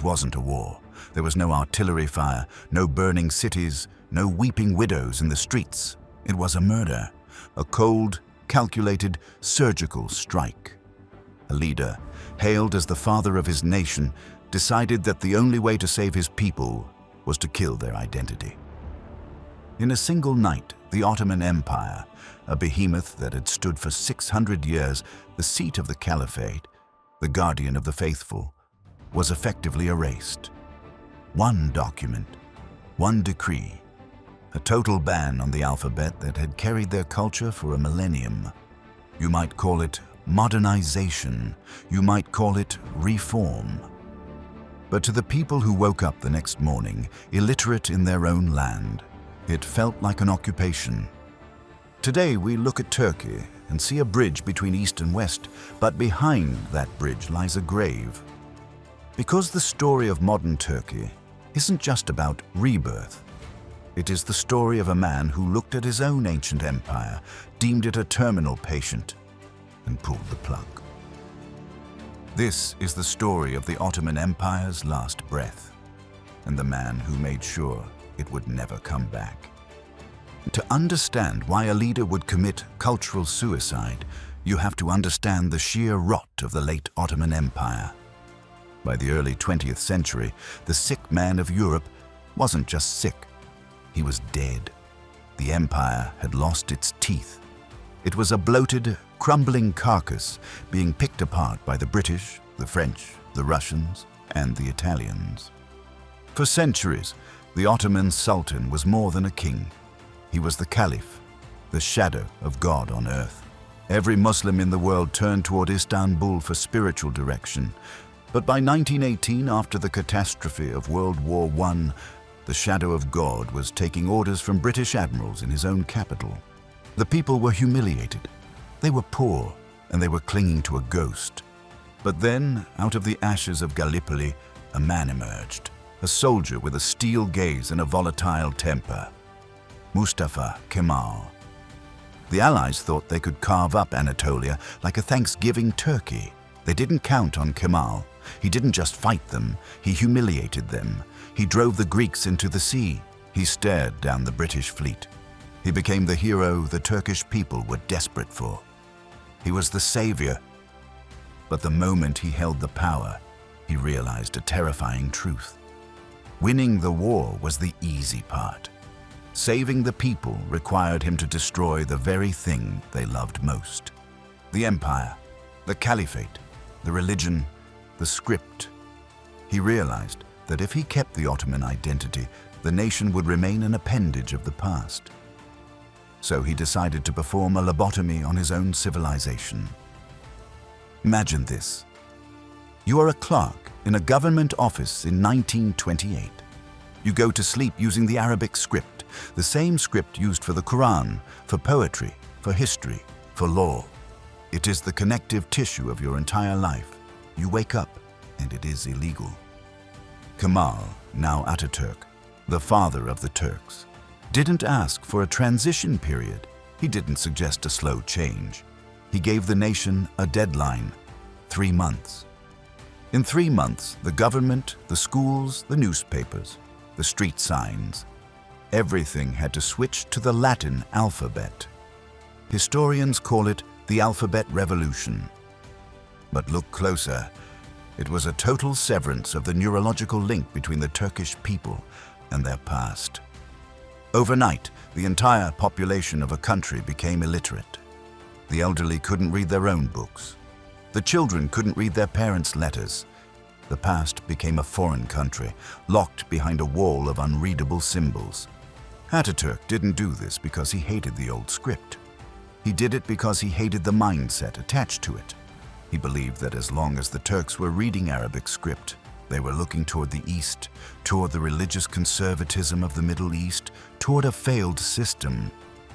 wasn't a war. There was no artillery fire, no burning cities, no weeping widows in the streets. It was a murder, a cold, calculated, surgical strike. A leader, hailed as the father of his nation, decided that the only way to save his people was to kill their identity. In a single night, the Ottoman Empire, a behemoth that had stood for 600 years, the seat of the Caliphate, the guardian of the faithful, was effectively erased. One document, one decree, a total ban on the alphabet that had carried their culture for a millennium. You might call it modernization, you might call it reform. But to the people who woke up the next morning, illiterate in their own land, it felt like an occupation. Today we look at Turkey and see a bridge between East and West, but behind that bridge lies a grave. Because the story of modern Turkey isn't just about rebirth. It is the story of a man who looked at his own ancient empire, deemed it a terminal patient, and pulled the plug. This is the story of the Ottoman Empire's last breath, and the man who made sure it would never come back. To understand why a leader would commit cultural suicide, you have to understand the sheer rot of the late Ottoman Empire. By the early 20th century, the sick man of Europe wasn't just sick, he was dead. The empire had lost its teeth. It was a bloated, crumbling carcass being picked apart by the British, the French, the Russians, and the Italians. For centuries, the Ottoman Sultan was more than a king. He was the Caliph, the shadow of God on earth. Every Muslim in the world turned toward Istanbul for spiritual direction. But by 1918, after the catastrophe of World War I, the shadow of God was taking orders from British admirals in his own capital. The people were humiliated. They were poor, and they were clinging to a ghost. But then, out of the ashes of Gallipoli, a man emerged, a soldier with a steel gaze and a volatile temper. Mustafa Kemal. The Allies thought they could carve up Anatolia like a Thanksgiving turkey. They didn't count on Kemal. He didn't just fight them, he humiliated them. He drove the Greeks into the sea. He stared down the British fleet. He became the hero the Turkish people were desperate for. He was the savior. But the moment he held the power, he realized a terrifying truth. Winning the war was the easy part. Saving the people required him to destroy the very thing they loved most. The empire, the caliphate, the religion, the script. He realized that if he kept the Ottoman identity, the nation would remain an appendage of the past. So he decided to perform a lobotomy on his own civilization. Imagine this. You are a clerk in a government office in 1928. You go to sleep using the Arabic script, the same script used for the Quran, for poetry, for history, for law. It is the connective tissue of your entire life. You wake up, and it is illegal. Kemal, now Ataturk, the father of the Turks, didn't ask for a transition period. He didn't suggest a slow change. He gave the nation a deadline, 3 months. In 3 months, the government, the schools, the newspapers, the street signs, everything had to switch to the Latin alphabet. Historians call it the Alphabet Revolution. But look closer. It was a total severance of the neurological link between the Turkish people and their past. Overnight, the entire population of a country became illiterate. The elderly couldn't read their own books. The children couldn't read their parents' letters. The past became a foreign country, locked behind a wall of unreadable symbols. Ataturk didn't do this because he hated the old script. He did it because he hated the mindset attached to it. He believed that as long as the Turks were reading Arabic script, they were looking toward the East, toward the religious conservatism of the Middle East, toward a failed system.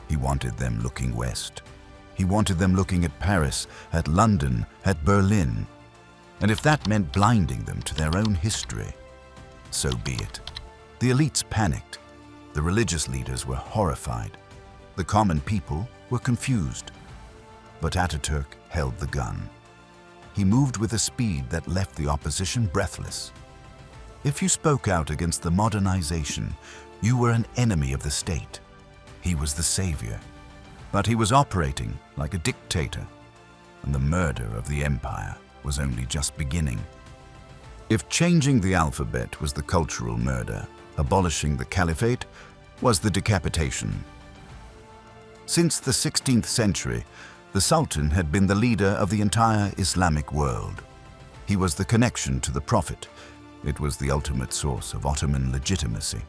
He wanted them looking west. He wanted them looking at Paris, at London, at Berlin. And if that meant blinding them to their own history, so be it. The elites panicked. The religious leaders were horrified. The common people were confused. But Ataturk held the gun. He moved with a speed that left the opposition breathless. If you spoke out against the modernization, you were an enemy of the state. He was the savior, but he was operating like a dictator, and the murder of the empire was only just beginning. If changing the alphabet was the cultural murder, abolishing the Caliphate was the decapitation. Since the 16th century, the Sultan had been the leader of the entire Islamic world. He was the connection to the Prophet. It was the ultimate source of Ottoman legitimacy.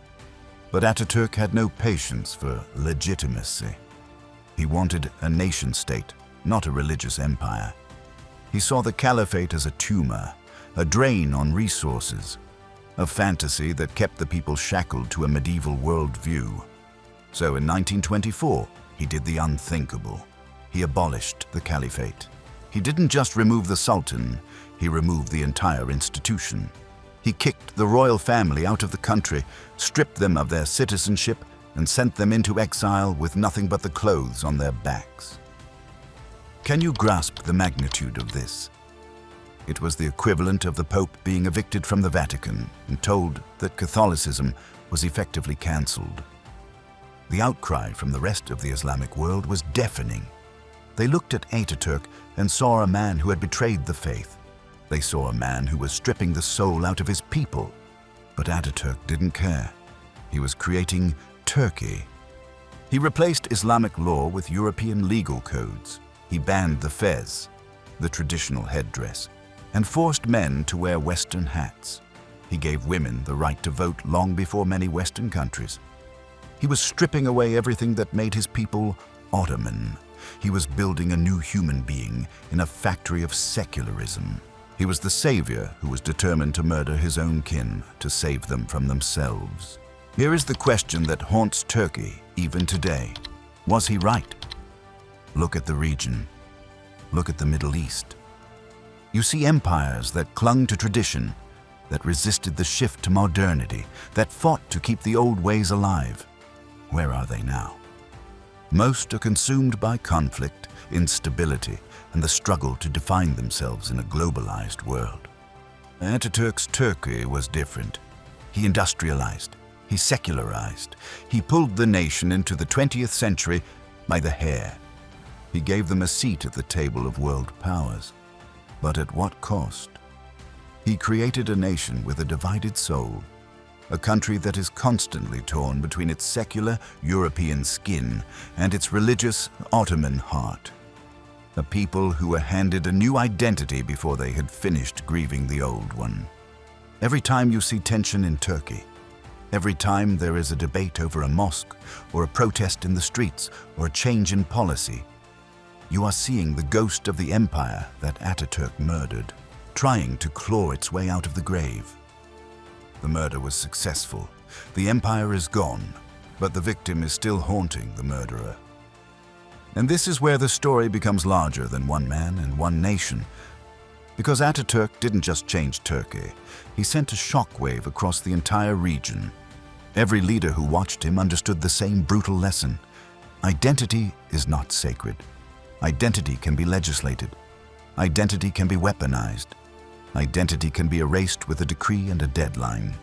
But Ataturk had no patience for legitimacy. He wanted a nation-state, not a religious empire. He saw the Caliphate as a tumor, a drain on resources, a fantasy that kept the people shackled to a medieval worldview. So in 1924, he did the unthinkable. He abolished the Caliphate. He didn't just remove the Sultan, he removed the entire institution. He kicked the royal family out of the country, stripped them of their citizenship, and sent them into exile with nothing but the clothes on their backs. Can you grasp the magnitude of this? It was the equivalent of the Pope being evicted from the Vatican and told that Catholicism was effectively cancelled. The outcry from the rest of the Islamic world was deafening. They looked at Ataturk and saw a man who had betrayed the faith. They saw a man who was stripping the soul out of his people. But Ataturk didn't care. He was creating Turkey. He replaced Islamic law with European legal codes. He banned the fez, the traditional headdress, and forced men to wear Western hats. He gave women the right to vote long before many Western countries. He was stripping away everything that made his people Ottoman. He was building a new human being in a factory of secularism. He was the savior who was determined to murder his own kin to save them from themselves. Here is the question that haunts Turkey even today. Was he right? Look at the region. Look at the Middle East. You see empires that clung to tradition, that resisted the shift to modernity, that fought to keep the old ways alive. Where are they now? Most are consumed by conflict, instability, and the struggle to define themselves in a globalized world. Ataturk's Turkey was different. He industrialized, he secularized, he pulled the nation into the 20th century by the hair. He gave them a seat at the table of world powers. But at what cost? He created a nation with a divided soul, a country that is constantly torn between its secular European skin and its religious Ottoman heart. A people who were handed a new identity before they had finished grieving the old one. Every time you see tension in Turkey, every time there is a debate over a mosque or a protest in the streets or a change in policy, you are seeing the ghost of the empire that Ataturk murdered, trying to claw its way out of the grave. The murder was successful. The empire is gone, but the victim is still haunting the murderer. And this is where the story becomes larger than one man and one nation. Because Ataturk didn't just change Turkey, he sent a shockwave across the entire region. Every leader who watched him understood the same brutal lesson. Identity is not sacred. Identity can be legislated. Identity can be weaponized. Identity can be erased with a decree and a deadline.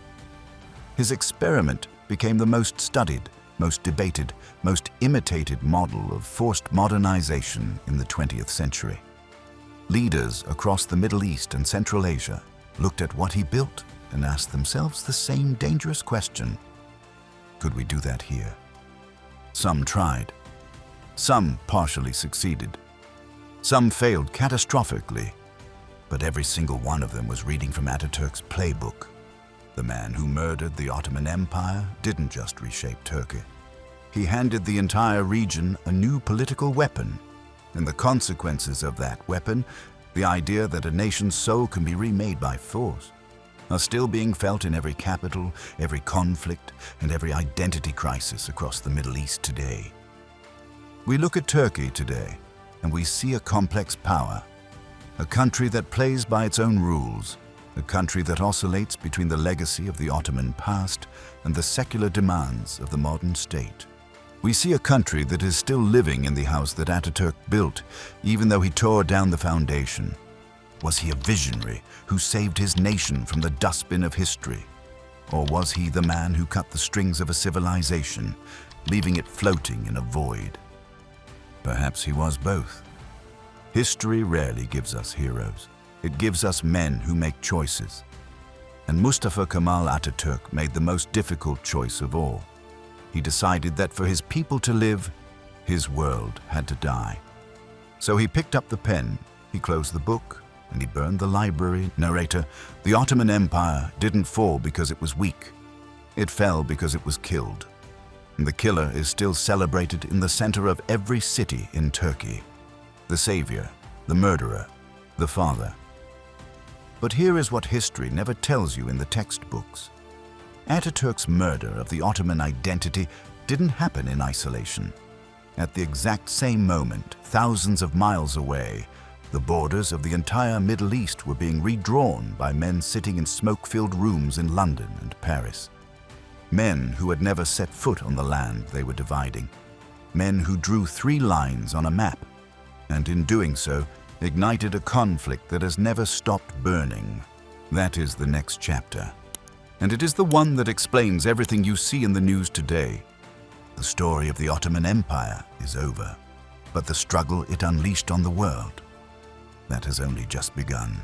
His experiment became the most studied, most debated, most imitated model of forced modernization in the 20th century. Leaders across the Middle East and Central Asia looked at what he built and asked themselves the same dangerous question. Could we do that here? Some tried. Some partially succeeded. Some failed catastrophically. But every single one of them was reading from Ataturk's playbook. The man who murdered the Ottoman Empire didn't just reshape Turkey. He handed the entire region a new political weapon. And the consequences of that weapon, the idea that a nation's soul can be remade by force, are still being felt in every capital, every conflict, and every identity crisis across the Middle East today. We look at Turkey today, and we see a complex power. A country that plays by its own rules, a country that oscillates between the legacy of the Ottoman past and the secular demands of the modern state. We see a country that is still living in the house that Ataturk built, even though he tore down the foundation. Was he a visionary who saved his nation from the dustbin of history? Or was he the man who cut the strings of a civilization, leaving it floating in a void? Perhaps he was both. History rarely gives us heroes. It gives us men who make choices. And Mustafa Kemal Atatürk made the most difficult choice of all. He decided that for his people to live, his world had to die. So he picked up the pen, he closed the book, and he burned the library. Narrator, the Ottoman Empire didn't fall because it was weak. It fell because it was killed. And the killer is still celebrated in the center of every city in Turkey. The savior, the murderer, the father. But here is what history never tells you in the textbooks. Ataturk's murder of the Ottoman identity didn't happen in isolation. At the exact same moment, thousands of miles away, the borders of the entire Middle East were being redrawn by men sitting in smoke-filled rooms in London and Paris. Men who had never set foot on the land they were dividing. Men who drew 3 lines on a map, and in doing so, ignited a conflict that has never stopped burning. That is the next chapter. And it is the one that explains everything you see in the news today. The story of the Ottoman Empire is over, but the struggle it unleashed on the world, that has only just begun.